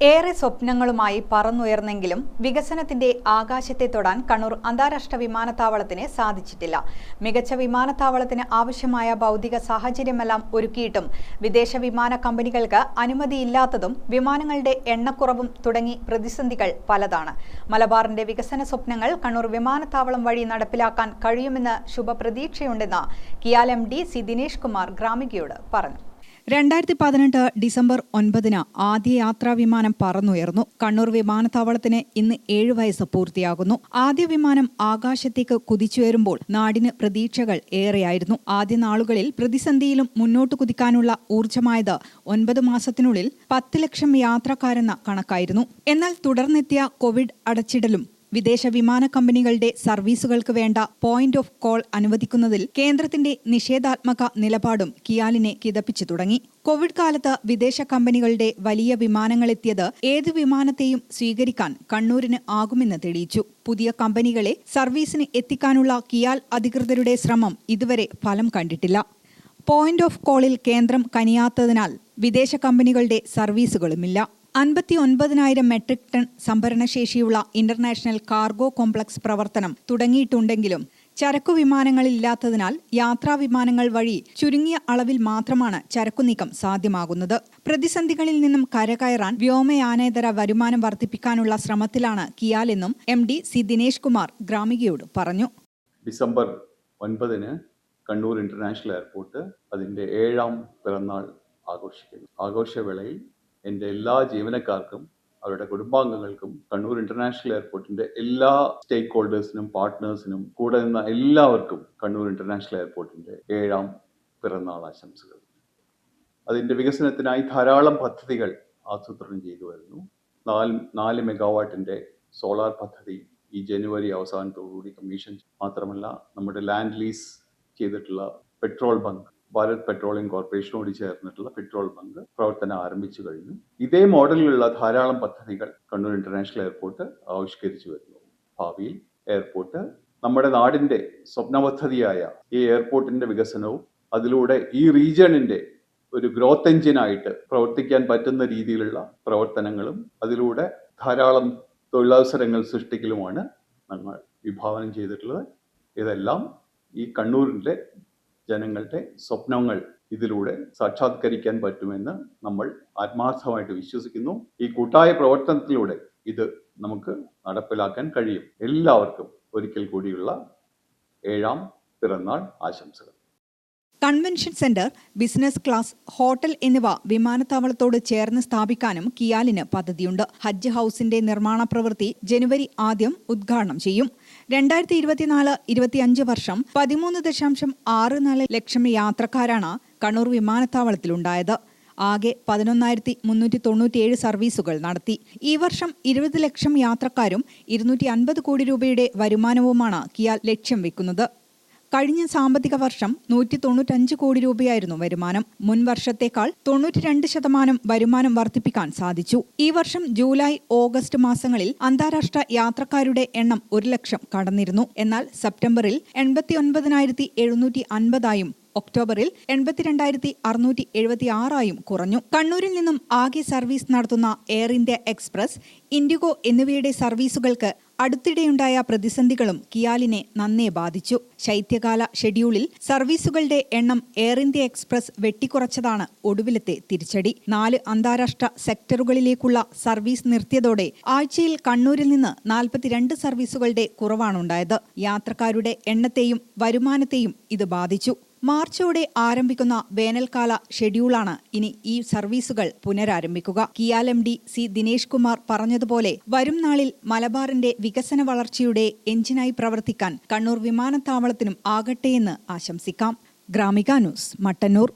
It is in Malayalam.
ഏറെ സ്വപ്നങ്ങളുമായി പറന്നുയർന്നെങ്കിലും വികസനത്തിന്റെ ആകാശത്തെ തൊടാൻ കണ്ണൂർ അന്താരാഷ്ട്ര വിമാനത്താവളത്തിന് സാധിച്ചിട്ടില്ല. മികച്ച വിമാനത്താവളത്തിന് ആവശ്യമായ ഭൗതിക സാഹചര്യമെല്ലാം ഒരുക്കിയിട്ടും വിദേശ വിമാന കമ്പനികൾക്ക് അനുമതിയില്ലാത്തതും വിമാനങ്ങളുടെ എണ്ണക്കുറവും തുടങ്ങി പ്രതിസന്ധികൾ പലതാണ്. മലബാറിന്റെ വികസന സ്വപ്നങ്ങൾ കണ്ണൂർ വിമാനത്താവളം വഴി നടപ്പിലാക്കാൻ കഴിയുമെന്ന് ശുഭപ്രതീക്ഷയുണ്ടെന്ന് കിയാൽ MD സി ദിനേഷ് കുമാർ ഗ്രാമികയോട് പറഞ്ഞു. 2018 ഡിസംബർ 9 ആദ്യ യാത്രാ വിമാനം പറന്നുയർന്നു. കണ്ണൂർ വിമാനത്താവളത്തിന് ഇന്ന് 7 വയസ്സ് പൂർത്തിയാകുന്നു. ആദ്യ വിമാനം ആകാശത്തേക്ക് കുതിച്ചുയരുമ്പോൾ നാടിന് പ്രതീക്ഷകൾ ഏറെയായിരുന്നു. ആദ്യ നാളുകളിൽ പ്രതിസന്ധിയിലും മുന്നോട്ട് കുതിക്കാനുള്ള ഊർജ്ജമായത് 9 മാസത്തിനുള്ളിൽ 10 ലക്ഷം യാത്രക്കാരെന്ന കണക്കായിരുന്നു. എന്നാൽ തുടർന്നെത്തിയ കോവിഡ് അടച്ചിടലും വിദേശ വിമാന കമ്പനികളുടെ സർവീസുകൾക്ക് വേണ്ട പോയിന്റ് ഓഫ് കോൾ അനുവദിക്കുന്നതിൽ കേന്ദ്രത്തിന്റെ നിഷേധാത്മക നിലപാടും കിയാലിനെ കിതപ്പിച്ചു തുടങ്ങി. കോവിഡ് കാലത്ത് വിദേശ കമ്പനികളുടെ വലിയ വിമാനങ്ങളെത്തിയത് ഏത് വിമാനത്തെയും സ്വീകരിക്കാൻ കണ്ണൂരിന് ആകുമെന്ന് തെളിയിച്ചു. പുതിയ കമ്പനികളെ സർവീസിന് എത്തിക്കാനുള്ള കിയാൽ അധികൃതരുടെ ശ്രമം ഇതുവരെ ഫലം കണ്ടിട്ടില്ല. പോയിന്റ് ഓഫ് കോളിൽ കേന്ദ്രം കനിയാത്തതിനാൽ വിദേശ കമ്പനികളുടെ സർവീസുകളുമില്ല. 59,000 മെട്രിക് ടൺ സംഭരണശേഷിയുള്ള ഇന്റർനാഷണൽ കാർഗോ കോംപ്ലക്സ് പ്രവർത്തനം തുടങ്ങിയിട്ടുണ്ടെങ്കിലും ചരക്കു വിമാനങ്ങളില്ലാത്തതിനാൽ യാത്രാ വിമാനങ്ങൾ വഴി ചുരുങ്ങിയ അളവിൽ മാത്രമാണ് ചരക്കുനീക്കം സാധ്യമാകുന്നത്. പ്രതിസന്ധികളിൽ നിന്നും കരകയറാൻ വ്യോമയാനേതര വരുമാനം വർദ്ധിപ്പിക്കാനുള്ള ശ്രമത്തിലാണ് കിയാലെന്നും MD സി ദിനേഷ് കുമാർ ഗ്രാമികയോട് പറഞ്ഞു. ഡിസംബർ 9 കണ്ണൂർ ഇന്റർനാഷണൽ എയർപോർട്ട് അതിൻ്റെ 7ാം പിറന്നാൾ ആഘോഷിക്കുന്നു. ആഘോഷവേളയിൽ എൻ്റെ എല്ലാ ജീവനക്കാർക്കും അവരുടെ കുടുംബാംഗങ്ങൾക്കും കണ്ണൂർ ഇന്റർനാഷണൽ എയർപോർട്ടിന്റെ എല്ലാ സ്റ്റേക്ക് ഹോൾഡേഴ്സിനും പാർട്ട്നേഴ്സിനും കൂടെ നിന്ന എല്ലാവർക്കും കണ്ണൂർ ഇന്റർനാഷണൽ എയർപോർട്ടിന്റെ 7ാം പിറന്നാൾ ആശംസകൾ. അതിൻ്റെ വികസനത്തിനായി ധാരാളം പദ്ധതികൾ ആസൂത്രണം ചെയ്തു വരുന്നു. 4 മെഗാവാട്ടിന്റെ സോളാർ പദ്ധതി ഈ ജനുവരി അവസാനത്തോടുകൂടി കമ്മീഷൻ. മാത്രമല്ല നമ്മുടെ ലാൻഡ് ലീസ് ചെയ്തിട്ടുള്ള പെട്രോൾ ബങ്ക്, ഭാരത് പെട്രോളിയം കോർപ്പറേഷനോട് ചേർന്നിട്ടുള്ള പെട്രോൾ ബങ്ക് പ്രവർത്തനം ആരംഭിച്ചു കഴിഞ്ഞു. ഇതേ മോഡലിലുള്ള ധാരാളം പദ്ധതികൾ കണ്ണൂർ ഇന്റർനാഷണൽ എയർപോർട്ട് ആവിഷ്കരിച്ചു വരുന്നു. ഭാവിയിൽ എയർപോർട്ട് നമ്മുടെ നാടിന്റെ സ്വപ്ന പദ്ധതിയായ ഈ എയർപോർട്ടിന്റെ വികസനവും അതിലൂടെ ഈ റീജിയണിന്റെ ഒരു ഗ്രോത്ത് എഞ്ചിനായിട്ട് പ്രവർത്തിക്കാൻ പറ്റുന്ന രീതിയിലുള്ള പ്രവർത്തനങ്ങളും അതിലൂടെ ധാരാളം തൊഴിലവസരങ്ങൾ സൃഷ്ടിക്കലുമാണ് നമ്മൾ വിഭാവനം ചെയ്തിട്ടുള്ളത്. ഇതെല്ലാം ഈ കണ്ണൂരിന്റെ ജനങ്ങളുടെ സ്വപ്നങ്ങൾ ഇതിലൂടെ സാക്ഷാത്കരിക്കാൻ പറ്റുമെന്ന് നമ്മൾ ആത്മാർത്ഥമായിട്ട് വിശ്വസിക്കുന്നു. ഈ കൂട്ടായ പ്രവർത്തനത്തിലൂടെ ഇത് നമുക്ക് നടപ്പിലാക്കാൻ കഴിയും. എല്ലാവർക്കും ഒരിക്കൽ കൂടിയുള്ള 7ാം പിറന്നാൾ ആശംസകൾ. Convention centre, business class, hotel എന്നിവ വിമാനത്താവളത്തോട് ചേർന്ന് സ്ഥാപിക്കാനും കിയാലിന് പദ്ധതിയുണ്ട്. ഹജ്ജ് ഹൌസിന്റെ നിർമ്മാണ പ്രവൃത്തി ജനുവരി 1 ഉദ്ഘാടനം ചെയ്യും. 2024-25 വർഷം 13.64 ലക്ഷം യാത്രക്കാരാണ് കണ്ണൂർ വിമാനത്താവളത്തിലുണ്ടായത്. ആകെ 11,397 സർവീസുകൾ നടത്തി. ഈ വർഷം 20 ലക്ഷം യാത്രക്കാരും 250 കോടി രൂപയുടെ വരുമാനവുമാണ് കിയാൽ ലക്ഷ്യം വെക്കുന്നത്. കഴിഞ്ഞ സാമ്പത്തിക വർഷം 195 കോടി രൂപയായിരുന്നു വരുമാനം. മുൻ വർഷത്തേക്കാൾ 92% വരുമാനം വർദ്ധിപ്പിക്കാൻ സാധിച്ചു. ഈ വർഷം ജൂലൈ, ഓഗസ്റ്റ് മാസങ്ങളിൽ അന്താരാഷ്ട്ര യാത്രക്കാരുടെ എണ്ണം 1 ലക്ഷം കടന്നിരുന്നു. എന്നാൽ സെപ്റ്റംബറിൽ 89,750 ഒക്ടോബറിൽ 82,676 കുറഞ്ഞു. കണ്ണൂരിൽ നിന്നും ആകെ സർവീസ് നടത്തുന്ന എയർ ഇന്ത്യ എക്സ്പ്രസ്, ഇൻഡിഗോ എന്നിവയുടെ സർവീസുകൾക്ക് അടുത്തിടെയുണ്ടായ പ്രതിസന്ധികളും കിയാലിനെ നന്നേ ബാധിച്ചു. ശൈത്യകാല ഷെഡ്യൂളിൽ സർവീസുകളുടെ എണ്ണം എയർ ഇന്ത്യ എക്സ്പ്രസ് വെട്ടിക്കുറച്ചതാണ് ഒടുവിലത്തെ തിരിച്ചടി. 4 അന്താരാഷ്ട്ര സെക്ടറുകളിലേക്കുള്ള സർവീസ് നിർത്തിയതോടെ ആഴ്ചയിൽ കണ്ണൂരിൽ നിന്ന് 42 സർവീസുകളുടെ കുറവാണുണ്ടായത്. യാത്രക്കാരുടെ എണ്ണത്തെയും വരുമാനത്തെയും ഇത് ബാധിച്ചു. മാർച്ചോടെ ആരംഭിക്കുന്ന വേനൽക്കാല ഷെഡ്യൂളാണ് ഇനി ഈ സർവീസുകൾ പുനരാരംഭിക്കുക. കിയാൽ MD സി ദിനേഷ് കുമാർ പറഞ്ഞതുപോലെ വരും നാളിൽ മലബാറിന്റെ വികസന വളർച്ചയുടെ എഞ്ചിനായി പ്രവർത്തിക്കാൻ കണ്ണൂർ വിമാനത്താവളത്തിനും ആകട്ടെയെന്ന് ആശംസിക്കാം. ഗ്രാമിക ന്യൂസ്, മട്ടന്നൂർ.